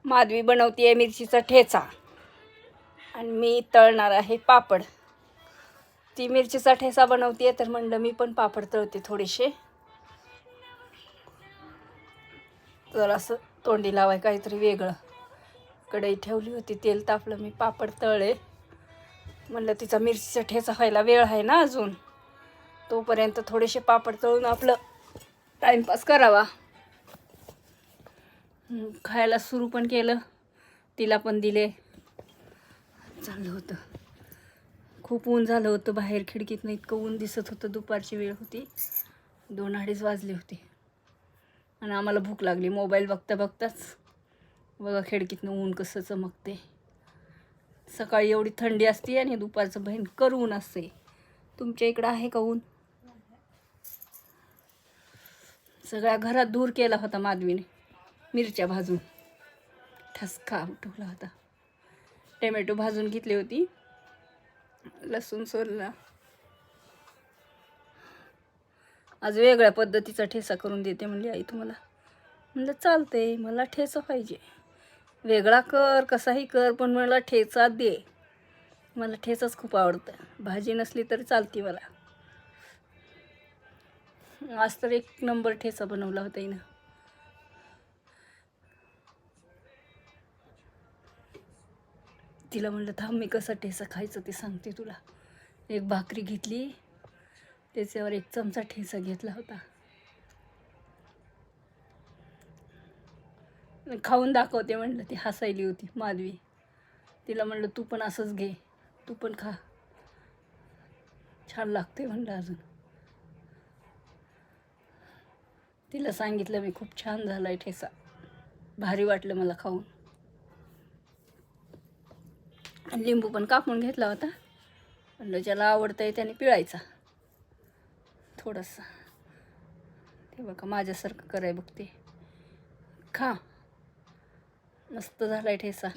माधवी बनवते मिरचीचा ठेचा आणि मी तळणार आहे पापड. ती मिरचीचा ठेचा बनवते तर म्हणलं मी पण पापड तळते थोडेसे. तर असं तोंडी लावाय काहीतरी वेगळं. कढई ठेवली होती, तेल तापलं, मी पापड तळले. म्हणलं तिचा मिरचीचा ठेचा व्हायला वेळ आहे ना अजून, तोपर्यंत थोडेसे पापड तळून आपलं टाईमपास करावा. खायला सुरू पण केलं, तिला पण दिले. चाललं होतं. खूप ऊन झालं होतं बाहेर, खिडकीतनं इतकं ऊन दिसत होतं. दुपारची वेळ होती, 2-2:30 वाजले होते आणि आम्हाला भूक लागली. मोबाईल बघता बघताच बघा खिडकीतनं ऊन कसं चमकते. सकाळी एवढी थंडी असते आणि दुपारचं भयंकर ऊन असते. तुमच्या इकडं आहे का ऊन? सगळ्या घरात धूर केला होता माधवीने. मिरच्या भाजून ठसका उठवला होता. टोमॅटो भाजून घेतली होती, लसूण सोलला. आज वेगळ्या पद्धतीचा ठेचा करून देते म्हणली आई तुम्हाला. म्हणलं चालते, मला ठेचा पाहिजे. वेगळा कर, कसाही कर, पण मला ठेचा दे. मला ठेचाच खूप आवडतं. भाजी नसली तरी चालते मला. आज तर 1 नंबर ठेचा बनवला होता हिनं. तिला म्हणलं थांब, मी कसा ठेचा खायचं ते सांगते तुला. एक भाकरी घेतली, त्याच्यावर 1 चमचा ठेचा घेतला होता. खाऊन दाखवते म्हणलं. ती हसायली होती माधवी. तिला म्हणलं तू पण असंच घे, तू पण खा, छान लागते म्हणलं. अजून तिला सांगितलं मी, खूप छान झालाय ठेचा, भारी वाटलं मला खाऊन. लिंबू पण कापून घेतला होता. म्हणलं ज्याला आवडतंय त्याने पिळायचा थोडंसं. ते बघा माझ्यासारखं कराय बघते. खा, मस्त झालाय ठेचा.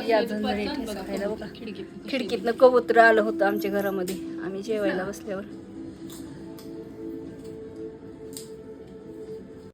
या झणझणीत ठेचा खायला. बघा खिडकीतनं कबूतर आलं होतं आमच्या घरामध्ये. आम्ही जेवायला बसल्यावर